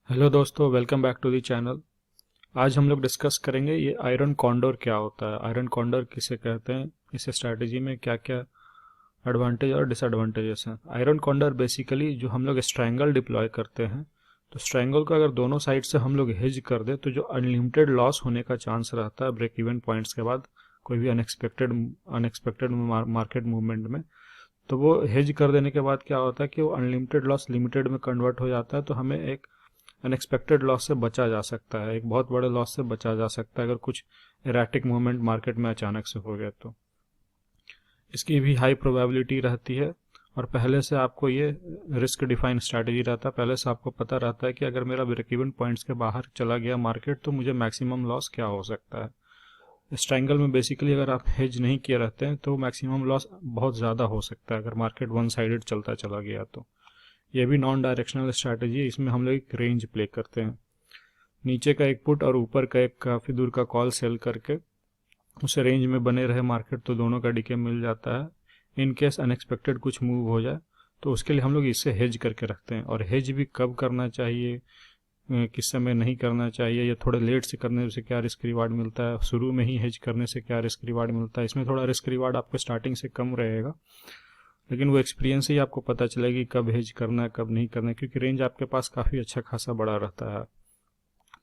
Hello दोस्तों, welcome back to the channel. आज हम लोग डिस्कस करेंगे ये आयरन कॉन्डोर क्या होता है, आयरन कॉन्डोर किसे कहते हैं, इस स्ट्रैटेजी में क्या क्या एडवांटेज और डिसएडवांटेजेस हैं। आयरन कॉन्डोर बेसिकली जो हम लोग स्ट्रैंगल डिप्लॉय करते हैं, तो स्ट्रैंगल को अगर दोनों साइड से हम लोग हेज कर दे तो जो अनलिमिटेड लॉस होने का चांस रहता है ब्रेक इवन पॉइंट्स के बाद कोई भी अनएक्सपेक्टेड मार्केट मूवमेंट में, तो वो हेज कर देने के बाद क्या होता है कि वो अनलिमिटेड लॉस लिमिटेड में कन्वर्ट हो जाता है। तो हमें एक अनएक्सपेक्टेड लॉस से बचा जा सकता है, एक बहुत बड़े लॉस से बचा जा सकता है अगर कुछ एराटिक मूवमेंट मार्केट में अचानक से हो गया तो। इसकी भी हाई प्रोबेबिलिटी रहती है और पहले से आपको ये रिस्क डिफाइन स्ट्रैटेजी रहता है, पहले से आपको पता रहता है कि अगर मेरा ब्रेक इवन पॉइंट्स के बाहर चला गया मार्केट तो मुझे मैक्सिमम लॉस क्या हो सकता है। स्ट्रैंगल में बेसिकली अगर आप हेज नहीं किए रहते हैं तो मैक्सिमम लॉस बहुत ज़्यादा हो सकता है अगर मार्केट वन साइडेड चलता चला गया तो। ये भी नॉन डायरेक्शनल स्ट्रैटेजी है, इसमें हम लोग एक रेंज प्ले करते हैं, नीचे का एक पुट और ऊपर का एक काफ़ी दूर का कॉल सेल करके उसे रेंज में बने रहे मार्केट तो दोनों का डीके मिल जाता है। इन केस अनएक्सपेक्टेड कुछ मूव हो जाए तो उसके लिए हम लोग इससे हेज करके रखते हैं। और हेज भी कब करना चाहिए, किस समय नहीं करना चाहिए, या थोड़े लेट से करने से क्या रिस्क रिवार्ड मिलता है, शुरू में ही हेज करने से क्या रिस्क रिवार्ड मिलता है। इसमें थोड़ा रिस्क रिवार्ड आपको स्टार्टिंग से कम रहेगा, लेकिन वो एक्सपीरियंस ही आपको पता चलेगी कब हेज करना है कब नहीं करना है, क्योंकि रेंज आपके पास काफ़ी अच्छा खासा बड़ा रहता है।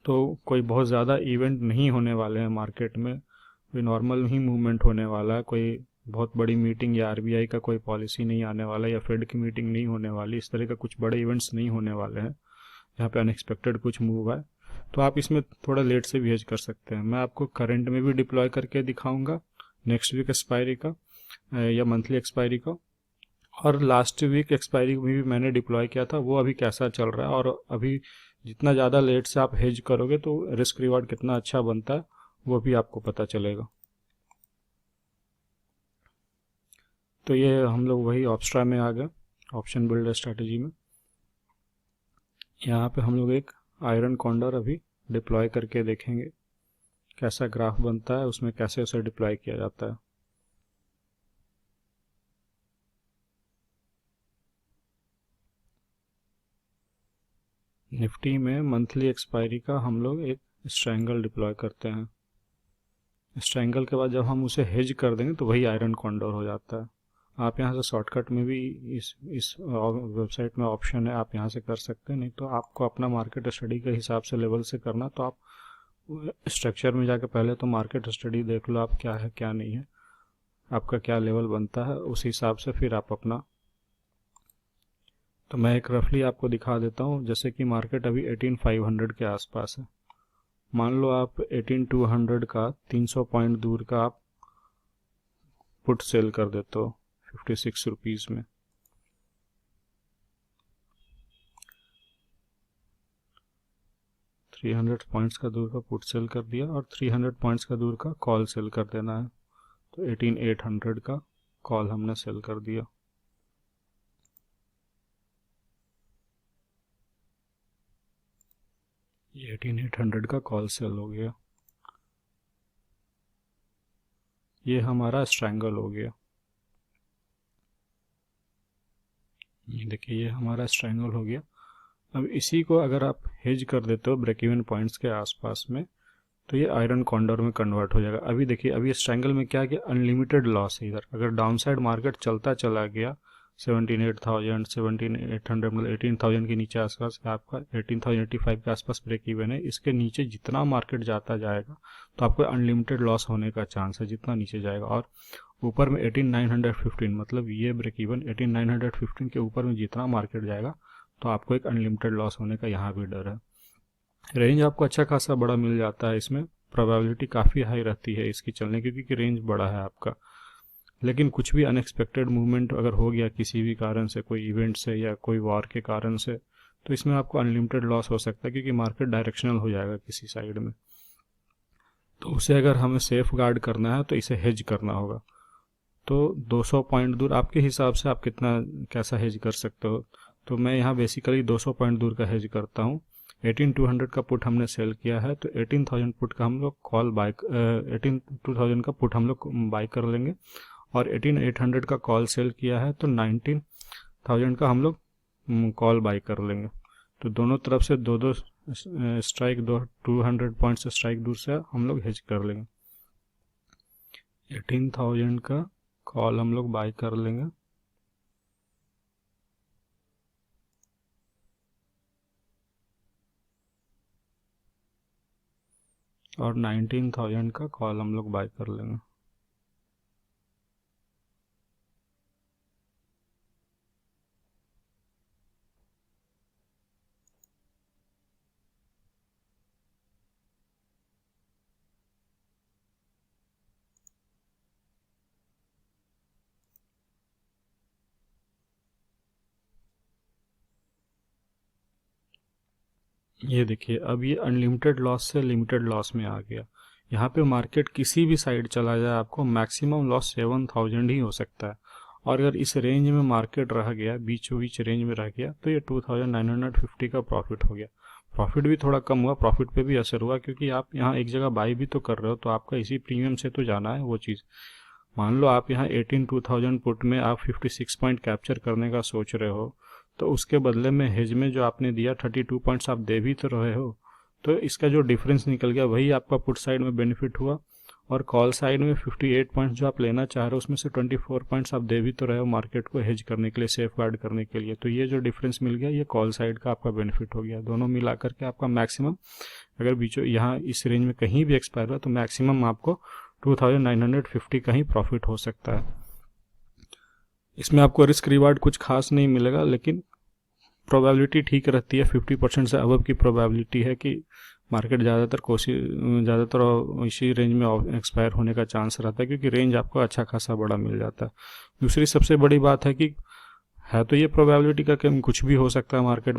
तो कोई बहुत ज़्यादा इवेंट नहीं होने वाले हैं मार्केट में, कोई नॉर्मल ही मूवमेंट होने वाला है, कोई बहुत बड़ी मीटिंग या आरबीआई का कोई पॉलिसी नहीं आने वाला या फेड की मीटिंग नहीं होने वाली, इस तरह का कुछ बड़े इवेंट्स नहीं होने वाले हैं जहाँ पे अनएक्सपेक्टेड कुछ मूव है। तो आप इसमें थोड़ा लेट से भी हेज कर सकते हैं। मैं आपको करंट में भी डिप्लॉय करके दिखाऊंगा, नेक्स्ट वीक एक्सपायरी का या मंथली एक्सपायरी का, और लास्ट वीक एक्सपायरी में भी मैंने डिप्लॉय किया था, वो अभी कैसा चल रहा है। और अभी जितना ज़्यादा लेट से आप हेज करोगे तो रिस्क रिवार्ड कितना अच्छा बनता है वो भी आपको पता चलेगा। तो ये हम लोग वही ऑप्स्ट्रा में आ गए, ऑप्शन बिल्डर स्ट्रैटेजी में। यहाँ पे हम लोग एक आयरन कॉन्डोर अभी डिप्लॉय करके देखेंगे कैसा ग्राफ बनता है, उसमें कैसे उसे डिप्लॉय किया जाता है। निफ्टी में मंथली एक्सपायरी का हम लोग एक स्ट्रैंगल डिप्लॉय करते हैं। स्ट्रैंगल के बाद जब हम उसे हेज कर देंगे तो वही आयरन कॉन्डोर हो जाता है। आप यहाँ से शॉर्टकट में भी इस वेबसाइट में ऑप्शन है, आप यहाँ से कर सकते हैं, नहीं तो आपको अपना मार्केट स्टडी के हिसाब से लेवल से करना, तो आप स्ट्रक्चर में जाके पहले तो मार्केट स्टडी देख लो आप क्या है क्या नहीं है, आपका क्या लेवल बनता है, उस हिसाब से फिर आप अपना। तो मैं एक रफली आपको दिखा देता हूँ, जैसे कि मार्केट अभी 18,500 के आसपास है। मान लो आप 18,200 का 300 पॉइंट दूर का आप पुट सेल कर देते हो 56 रुपीज़ में। थ्री 300 पॉइंट्स का दूर का पुट सेल कर दिया और 300 पॉइंट्स का दूर का कॉल सेल कर देना है, तो 18,800 का कॉल हमने सेल कर दिया। ये 18,800 का कॉल सेल हो गया, ये हमारा स्ट्रैंगल हो गया। ये देखिए ये हमारा स्ट्रैंगल हो गया। अब इसी को अगर आप हेज कर देते हो ब्रेक इवन पॉइंट्स के आसपास में तो ये आयरन कॉन्डोर में कन्वर्ट हो जाएगा। अभी देखिए अभी स्ट्रैंगल में क्या कि अनलिमिटेड लॉस है इधर, अगर डाउन साइड मार्केट चलता चला गया 17,800 17,800 मतलब 18,000 के नीचे आसपास आपका 18,085 के आसपास ब्रेक इवन है, इसके नीचे जितना मार्केट जाता जाएगा तो आपको अनलिमिटेड लॉस होने का चांस है जितना नीचे जाएगा। और ऊपर में 18,915 मतलब ये ब्रेक इवन 18,915 के ऊपर में जितना मार्केट जाएगा तो आपको एक अनलिमिटेड लॉस होने का यहाँ भी डर है। रेंज आपको अच्छा खासा बड़ा मिल जाता है, इसमें प्रोबेबिलिटी काफ़ी हाई रहती है इसकी चलने की क्योंकि रेंज बड़ा है आपका। लेकिन कुछ भी अनएक्सपेक्टेड मूवमेंट अगर हो गया किसी भी कारण से, कोई इवेंट से या कोई वॉर के कारण से, तो इसमें आपको अनलिमिटेड लॉस हो सकता है क्योंकि मार्केट डायरेक्शनल हो जाएगा किसी साइड में। तो उसे अगर हमें सेफ गार्ड करना है तो इसे हेज करना होगा। तो 200 पॉइंट दूर आपके हिसाब से आप कितना कैसा हेज कर सकते हो, तो मैं यहाँ बेसिकली 200 पॉइंट दूर का हेज करता हूँ। 18,200 का पुट हमने सेल किया है तो 18,000 पुट का हम लोग कॉल बाय 18,000 का पुट हम लोग बाय कर लेंगे, और 18,800 का कॉल सेल किया है तो 19,000 का हम लोग कॉल बाय कर लेंगे। तो दोनों तरफ से दो दो स्ट्राइक 200 पॉइंट से स्ट्राइक दूर से हम लोग हेज कर लेंगे। 18,000 का कॉल हम लोग बाय कर लेंगे और 19,000 का कॉल हम लोग बाय कर लेंगे। ये देखिए, अब ये अनलिमिटेड लॉस से लिमिटेड लॉस में आ गया। यहाँ पे मार्केट किसी भी साइड चला जाए आपको मैक्सिमम लॉस 7,000 ही हो सकता है। और अगर इस रेंज में मार्केट रह गया, बीचों बीच रेंज में रह गया, तो ये 2,950 का प्रॉफिट हो गया। प्रॉफिट भी थोड़ा कम हुआ, प्रॉफिट पे भी असर हुआ, क्योंकि आप यहाँ एक जगह बाई भी तो कर रहे हो, तो आपका इसी प्रीमियम से तो जाना है वो चीज़। मान लो आप यहाँ 18,2000 पुट में आप 56 पॉइंट कैप्चर करने का सोच रहे हो, तो उसके बदले में हेज में जो आपने दिया 32 पॉइंट्स आप दे भी तो रहे हो, तो इसका जो डिफरेंस निकल गया वही आपका पुट साइड में बेनिफिट हुआ। और कॉल साइड में 58 पॉइंट्स जो आप लेना चाह रहे हो उसमें से 24 पॉइंट्स आप दे भी तो रहे हो मार्केट को हेज करने के लिए, सेफ गार्ड करने के लिए। तो ये जो डिफरेंस मिल गया ये कॉल साइड का आपका बेनिफिट हो गया। दोनों मिला करके आपका मैक्सिमम, अगर बीचों यहाँ इस रेंज में कहीं भी एक्सपायर हुआ तो मैक्सिमम आपको 2,950 का ही प्रॉफिट हो सकता है। इसमें आपको रिस्क रिवार्ड कुछ खास नहीं मिलेगा, लेकिन प्रोबेबिलिटी ठीक रहती है। 50% से अबव की प्रोबेबिलिटी है कि मार्केट ज़्यादातर इसी रेंज में एक्सपायर होने का चांस रहता है, क्योंकि रेंज आपको अच्छा खासा बड़ा मिल जाता है। दूसरी सबसे बड़ी बात है कि है तो ये प्रोबेबिलिटी का कि कुछ भी हो सकता है मार्केट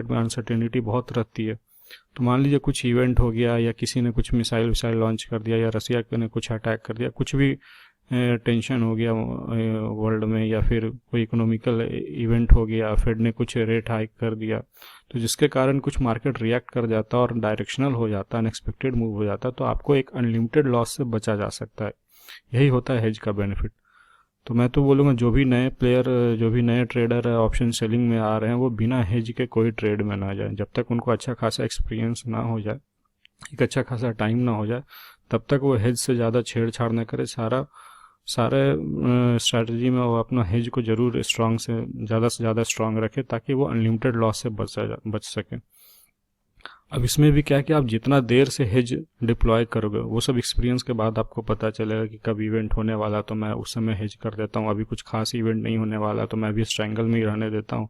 में अनसर्टेनिटी बहुत रहती है। तो मान लीजिए कुछ इवेंट हो गया, या किसी ने कुछ मिसाइल लॉन्च कर दिया, या रसिया ने कुछ अटैक कर दिया, कुछ भी टेंशन हो गया वर्ल्ड में, या फिर कोई इकोनॉमिकल इवेंट हो गया, फेड ने कुछ रेट हाइक कर दिया, तो जिसके कारण कुछ मार्केट रिएक्ट कर जाता और डायरेक्शनल हो जाता, अनएक्सपेक्टेड मूव हो जाता, तो आपको एक अनलिमिटेड लॉस से बचा जा सकता है। यही होता है हेज का बेनिफिट। तो मैं तो बोलूँगा जो भी नए प्लेयर, जो भी नए ट्रेडर ऑप्शन सेलिंग में आ रहे हैं, वो बिना हेज के कोई ट्रेड में ना जाए। जब तक उनको अच्छा खासा एक्सपीरियंस ना हो जाए, एक अच्छा खासा टाइम ना हो जाए, तब तक वो हेज से ज़्यादा छेड़छाड़ ना करे। सारे स्ट्रैटेजी में वो अपना हेज को जरूर स्ट्रांग से ज़्यादा स्ट्रांग रखे, ताकि वो अनलिमिटेड लॉस से बच सके। अब इसमें भी क्या है कि आप जितना देर से हेज डिप्लॉय करोगे, वो सब एक्सपीरियंस के बाद आपको पता चलेगा कि कब इवेंट होने वाला, तो मैं उस समय हेज कर देता हूँ। अभी कुछ खास इवेंट नहीं होने वाला तो मैं अभी स्ट्रैंगल में ही रहने देता हूँ।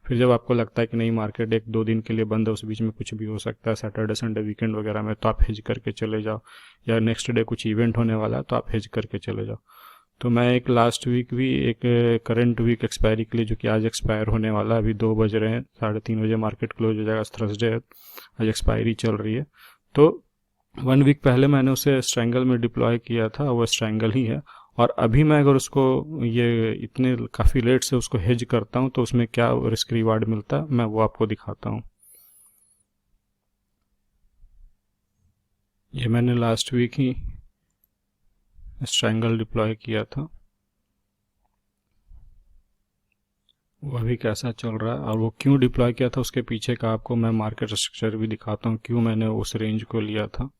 फिर जब आपको लगता है कि नहीं, मार्केट 1-2 दिन के लिए बंद है, उस बीच में कुछ भी हो सकता है, सैटरडे संडे वीकेंड वगैरह में, तो आप हेज करके चले जाओ। या नेक्स्ट डे कुछ इवेंट होने वाला है तो आप हेज करके चले जाओ। तो मैं एक लास्ट वीक भी, एक करंट वीक एक्सपायरी के लिए, जो कि आज एक्सपायर होने वाला है, अभी 2 बज रहे हैं, 3:30 बजे मार्केट क्लोज हो जाएगा, थर्सडे है, आज एक्सपायरी चल रही है। तो 1 वीक पहले मैंने उसे स्ट्रैंगल में डिप्लॉय किया था, वो स्ट्रैंगल ही है। और अभी मैं अगर उसको ये इतने काफ़ी लेट से उसको हेज करता हूँ, तो उसमें क्या रिस्क रिवार्ड मिलता है मैं वो आपको दिखाता हूँ। ये मैंने लास्ट वीक ही स्ट्रैंगल डिप्लॉय किया था, वो अभी कैसा चल रहा है और वो क्यों डिप्लॉय किया था, उसके पीछे का आपको मैं मार्केट स्ट्रक्चर भी दिखाता हूँ, क्यों मैंने उस रेंज को लिया था।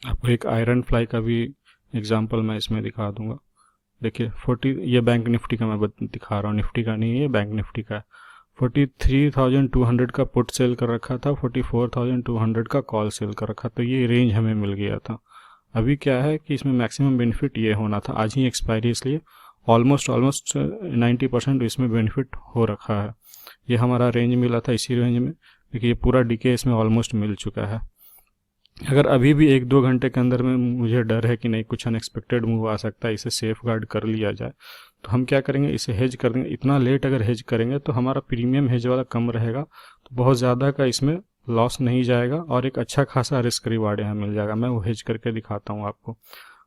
आपको एक आयरन फ्लाई का भी एग्जांपल मैं इसमें दिखा दूंगा। देखिए 40, ये बैंक निफ्टी का मैं दिखा रहा हूँ, निफ्टी का नहीं है, ये बैंक निफ्टी का है। 43,200 का पुट सेल कर रखा था, 44,200 का कॉल सेल कर रखा, तो ये रेंज हमें मिल गया था। अभी क्या है कि इसमें मैक्सिमम बेनिफिट ये होना था, आज ही एक्सपायरी, इसलिए ऑलमोस्ट 90% इसमें बेनिफिट हो रखा है। ये हमारा रेंज मिला था इसी रेंज में, देखिए ये पूरा डीके इसमें ऑलमोस्ट मिल चुका है। अगर अभी भी 1-2 घंटे के अंदर में मुझे डर है कि नहीं कुछ अनएक्सपेक्टेड मूव आ सकता है, इसे सेफ गार्ड कर लिया जाए, तो हम क्या करेंगे, इसे हेज कर देंगे। इतना लेट अगर हेज करेंगे तो हमारा प्रीमियम हेज वाला कम रहेगा, तो बहुत ज़्यादा का इसमें लॉस नहीं जाएगा और एक अच्छा खासा रिस्क रिवार्ड यहाँ मिल जाएगा। मैं वो हेज करके दिखाता हूँ आपको।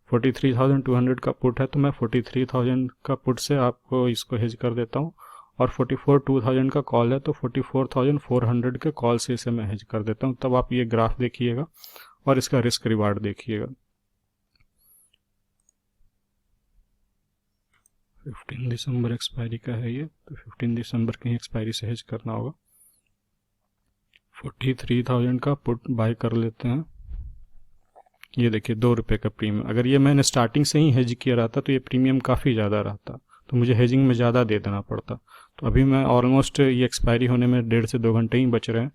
43,200 का पुट है, तो मैं 43,000 का पुट से आपको इसको हेज कर देता हूँ, और 44,200 का कॉल है, तो 44,400 के कॉल से इसे मैं हेज कर देता हूँ। तब आप ये ग्राफ देखिएगा और इसका रिस्क रिवार्ड देखिएगा। 15 दिसंबर एक्सपायरी का है ये, तो 15 दिसंबर की एक्सपायरी से हेज करना होगा। 43,000 का पुट बाय कर लेते हैं। ये देखिए 2 रुपये का प्रीमियम। अगर ये मैंने स्टार्टिंग से ही हेज किया रहता तो ये प्रीमियम काफ़ी ज़्यादा रहता, तो मुझे हेजिंग में ज़्यादा दे देना पड़ता। तो अभी मैं ऑलमोस्ट ये एक्सपायरी होने में 1.5 से 2 घंटे ही बच रहे हैं,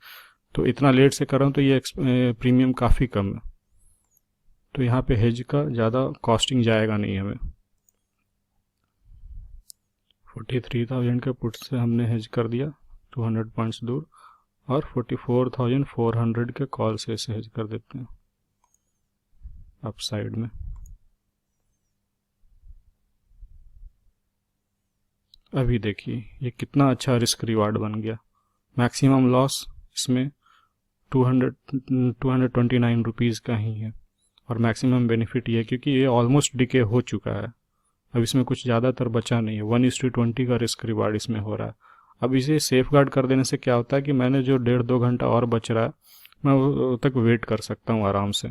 तो इतना लेट से कर रहा हूँ तो ये प्रीमियम काफ़ी कम है, तो यहाँ पे हेज का ज़्यादा कॉस्टिंग जाएगा नहीं हमें। 43,000 के पुट से हमने हेज कर दिया 200 पॉइंट्स दूर, और 44,400 के कॉल से इसे हेज कर देते हैं अप साइड में। अभी देखिए ये कितना अच्छा रिस्क रिवार्ड बन गया। मैक्सिमम लॉस इसमें 229 रुपीज़ का ही है, और मैक्सिमम बेनिफिट ये है क्योंकि ये ऑलमोस्ट डिके हो चुका है, अब इसमें कुछ ज़्यादातर बचा नहीं है। 1:20 का रिस्क रिवार्ड इसमें हो रहा है। अब इसे सेफ गार्ड कर देने से क्या होता है कि मैंने जो 1.5-2 घंटा और बच रहा है मैं वो तक वेट कर सकता हूँ आराम से।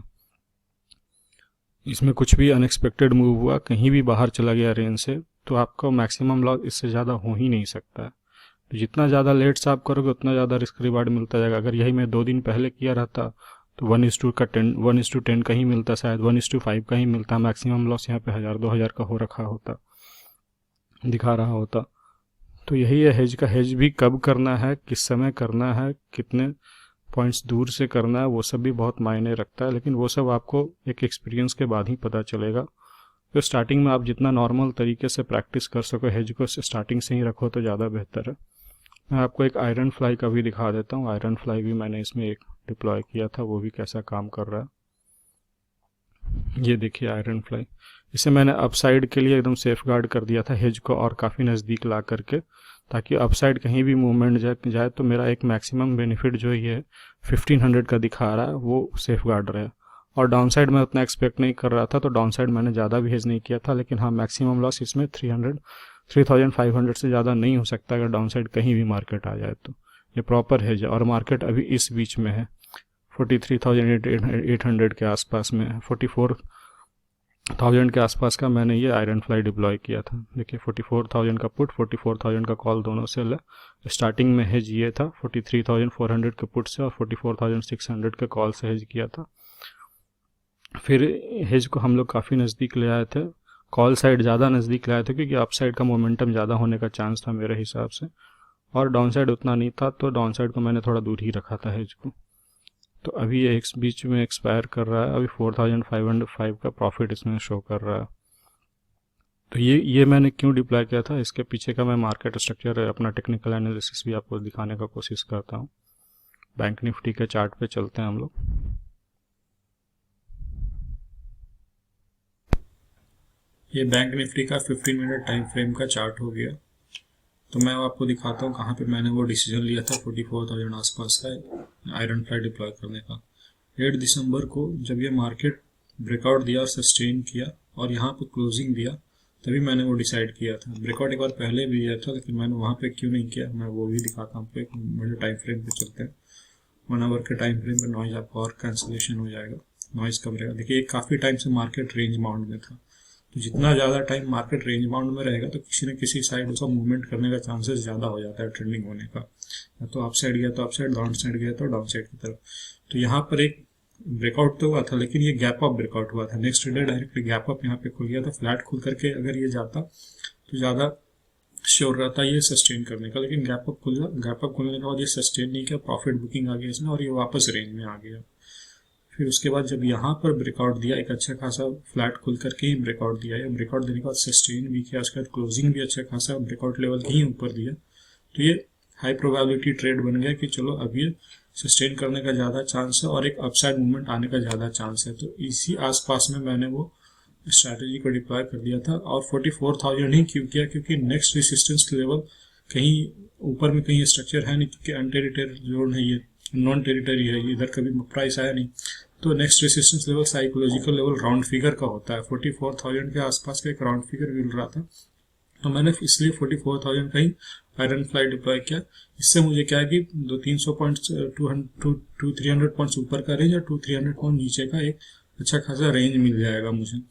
इसमें कुछ भी अनएक्सपेक्टेड मूव हुआ, कहीं भी बाहर चला गया रेंज से, तो आपका मैक्सिमम लॉस इससे ज़्यादा हो ही नहीं सकता है। तो जितना ज़्यादा लेट से आप करोगे उतना ज़्यादा रिस्क रिवार्ड मिलता जाएगा। अगर यही मैं 2 दिन पहले किया रहता तो 1:10 का ही मिलता, शायद 1:5 का ही मिलता। मैक्सिमम लॉस यहाँ पे 1000-2000 का हो रखा होता, दिखा रहा होता। तो यही है हेज का। हेज भी कब करना है, किस समय करना है, कितने पॉइंट्स दूर से करना है, वो सब भी बहुत मायने रखता है, लेकिन वो सब आपको एक एक्सपीरियंस के बाद ही पता चलेगा। तो स्टार्टिंग में आप जितना नॉर्मल तरीके से प्रैक्टिस कर सको हेज को स्टार्टिंग से ही रखो तो ज़्यादा बेहतर है। मैं आपको एक आयरन फ्लाई का भी दिखा देता हूँ। आयरन फ्लाई भी मैंने इसमें एक डिप्लॉय किया था, वो भी कैसा काम कर रहा है। ये देखिए आयरन फ्लाई, इसे मैंने अपसाइड के लिए एकदम सेफ गार्ड कर दिया था हेज को और काफ़ी नज़दीक ला करके, ताकि अपसाइड कहीं भी मूवमेंट जाए तो मेरा एक मैक्सिमम बेनिफिट जो ये 1500 का दिखा रहा है वो सेफ गार्ड रहे। और डाउन साइड मैं उतना एक्सपेक्ट नहीं कर रहा था, तो डाउन साइड मैंने ज़्यादा भी हेज नहीं किया था, लेकिन हाँ मैक्सिमम लॉस इसमें 3500 से ज़्यादा नहीं हो सकता अगर डाउन साइड कहीं भी मार्केट आ जाए तो। ये प्रॉपर हेज है, और मार्केट अभी इस बीच में है 43,800 के आसपास में है। 44,000 के आसपास का मैंने ये आयरन फ्लाई डिप्लॉय किया था। देखिए 44,000 का पुट, 44,000 का कॉल, दोनों से स्टार्टिंग में हेज ये था 43,400 के पुट से, और 44,600 के कॉल से हेज किया था। फिर हेज को हम लोग काफ़ी नज़दीक ले आए थे, कॉल साइड ज़्यादा नज़दीक ले आए थे क्योंकि अप साइड का मोमेंटम ज़्यादा होने का चांस था मेरे हिसाब से, और डाउन साइड उतना नहीं था, तो डाउन साइड को मैंने थोड़ा दूर ही रखा था हेज को। तो अभी ये बीच में एक्सपायर कर रहा है, अभी 4,505 का प्रॉफिट इसमें शो कर रहा है। तो ये मैंने क्यों डिप्लॉय किया था, इसके पीछे का मैं मार्केट स्ट्रक्चर, अपना टेक्निकल एनालिसिस भी आपको दिखाने का कोशिश करता हूँ। बैंक निफ्टी के चार्ट पे चलते हैं हम लोग। ये बैंक निफ्टी का 15 मिनट टाइम फ्रेम का चार्ट हो गया। तो मैं आपको दिखाता हूँ कहाँ पे मैंने वो डिसीजन लिया था 44,000 आसपास का आयरन फ्लाई डिप्लॉय करने का। 8 दिसंबर को जब ये मार्केट ब्रेकआउट दिया और सस्टेन किया और यहाँ पे क्लोजिंग दिया, तभी मैंने वो डिसाइड किया था। ब्रेकआउट एक बार पहले भी दिया था, लेकिन मैंने वहाँ पे क्यों नहीं किया मैं वो भी दिखाता हूँ आपको। एक मिनट टाइम फ्रेम पे चलते हैं। 1 आवर के टाइम फ्रेम पे नॉइज आपका और कैंसिलेशन हो जाएगा। नॉइज कब रहेगा, देखिए काफ़ी टाइम से मार्केट रेंज बाउंड में था, तो जितना ज़्यादा टाइम मार्केट रेंज बाउंड में रहेगा तो किसी न किसी साइड उसका मूवमेंट करने का चांसेस ज़्यादा हो जाता है ट्रेंडिंग होने का। या तो अप साइड गया तो अप साइड, डाउन साइड गया तो डाउन साइड की तरफ। तो यहाँ पर एक ब्रेकआउट तो हुआ था, लेकिन ये गैप अप ब्रेकआउट हुआ था। Next day directly gap up यहाँ पे खुल गया था। फ्लैट खुल करके अगर ये जाता तो ज़्यादा श्योर रहता ये सस्टेन करने का, लेकिन गैप अप खुला। गैप अप खुलने के बाद ये सस्टेन नहीं किया, प्रॉफिट बुकिंग आ गया इसमें और ये वापस रेंज में आ गया। फिर उसके बाद जब यहाँ पर ब्रेकआउट दिया, एक अच्छा खासा फ्लैट खुल करके ही ब्रेकआउट दिया है। ब्रेकआउट देने के बाद सस्टेन भी किया, उसके बाद क्लोजिंग भी अच्छा खासा ब्रेकआउट लेवल के ही ऊपर दिया। तो ये हाई प्रोबेबिलिटी ट्रेड बन गया कि चलो अब ये सस्टेन करने का ज़्यादा चांस है और एक अपसाइड मूवमेंट आने का ज़्यादा चांस है। तो इसी आसपास में मैंने वो स्ट्रैटेजी को डिप्लॉय कर दिया था। और 44,000 ही क्यों किया, क्योंकि नेक्स्ट रेसिस्टेंस लेवल कहीं ऊपर में कहीं स्ट्रक्चर है नहीं, क्योंकि अनटेरिटरी जोन है, ये नॉन टेरिटरी है, इधर कभी प्राइस आया नहीं। तो next resistance level psychological level round figure का होता है। 44,000 के आसपास का एक राउंड फिगर मिल रहा था, तो मैंने इसलिए 44,000 का ही आयरन फ्लाई डिप्लॉय किया। इससे मुझे क्या है कि 200-300 पॉइंट्स, 200-300 पॉइंट्स ऊपर का रेंज और 200-300 पॉइंट नीचे का एक अच्छा खासा रेंज मिल जाएगा मुझे,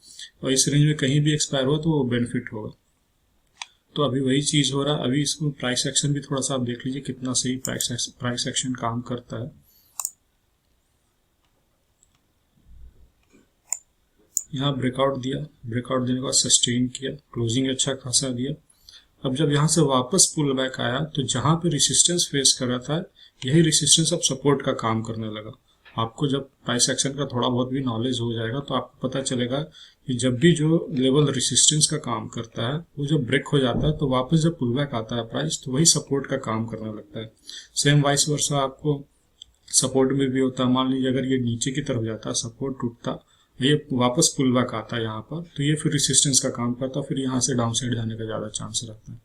और इस रेंज में कहीं भी एक्सपायर हुआ तो वो बेनिफिट होगा। तो अभी वही चीज़ हो रहा है। अभी इसको प्राइस एक्शन भी थोड़ा सा आप देख लीजिए कितना सही प्राइस एक्शन काम करता है। यहाँ ब्रेकआउट दिया, ब्रेकआउट देने के बाद सस्टेन किया, क्लोजिंग अच्छा खासा दिया। अब जब यहाँ से वापस पुल बैक आया तो जहाँ पे रेसिस्टेंस फेस कर रहा था यही रेसिस्टेंस अब सपोर्ट का काम करने लगा। आपको जब प्राइस एक्शन का थोड़ा बहुत भी नॉलेज हो जाएगा तो आपको पता चलेगा कि जब भी जो लेवल रेसिस्टेंस का काम करता है वो जब ब्रेक हो जाता है तो वापस जब पुल बैक आता है प्राइस तो वही सपोर्ट का काम करने लगता है। सेम वाइस वर्सा आपको सपोर्ट में भी होता है। मान लीजिए अगर ये नीचे की तरफ जाता, सपोर्ट टूटता, ये वापस पुल बैक आता है यहाँ पर, तो ये फिर रेसिस्टेंस का काम करता, फिर यहाँ से डाउन साइड जाने का ज़्यादा चांस रहता है।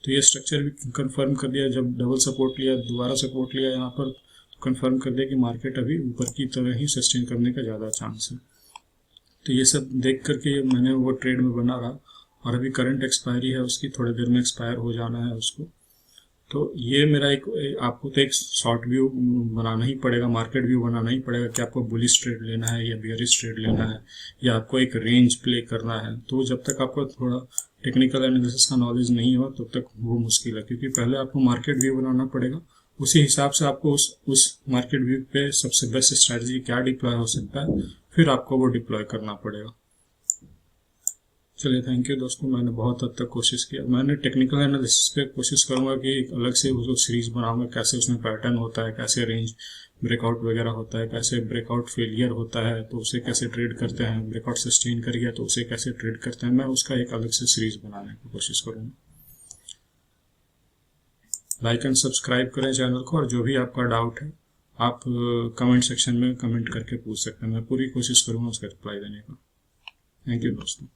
तो ये स्ट्रक्चर भी कंफर्म कर दिया, जब डबल सपोर्ट लिया, दोबारा सपोर्ट लिया यहाँ पर, तो कंफर्म कर दिया कि मार्केट अभी ऊपर की तरह ही सस्टेन करने का ज़्यादा चांस है। तो ये सब देख करके मैंने वो ट्रेड में बना रहा, और अभी करंट एक्सपायरी है उसकी, थोड़ी देर में एक्सपायर हो जाना है उसको। तो ये मेरा आपको तो एक शॉर्ट व्यू बनाना ही पड़ेगा, मार्केट व्यू बनाना ही पड़ेगा कि आपको बुलिश ट्रेड लेना है या बियरिश ट्रेड लेना है या आपको एक रेंज प्ले करना है। तो जब तक आपको थोड़ा टेक्निकल एनालिसिस का नॉलेज नहीं हो तब तक वो मुश्किल है, क्योंकि पहले आपको मार्केट व्यू बनाना पड़ेगा, उसी हिसाब से आपको उस मार्केट व्यू पे सबसे बेस्ट स्ट्रैटेजी क्या डिप्लॉय हो सकता है, फिर आपको वो डिप्लॉय करना पड़ेगा। चलिए, थैंक यू दोस्तों, मैंने बहुत हद तक कोशिश किया। मैंने टेक्निकल एनालिसिस पे कोशिश करूंगा कि एक अलग से उसको सीरीज बनाऊंगा, कैसे उसमें पैटर्न होता है, कैसे रेंज ब्रेकआउट वगैरह होता है, कैसे ब्रेकआउट फेलियर होता है तो उसे कैसे ट्रेड करते हैं, ब्रेकआउट सस्टेन कर गया तो उसे कैसे ट्रेड करते हैं, मैं उसका एक अलग से सीरीज बनाने की कोशिश करूंगा। लाइक एंड सब्सक्राइब करें चैनल को, और जो भी आपका डाउट है आप कमेंट सेक्शन में कमेंट करके पूछ सकते हैं, मैं पूरी कोशिश करूंगा उसका रिप्लाई देने का। थैंक यू दोस्तों।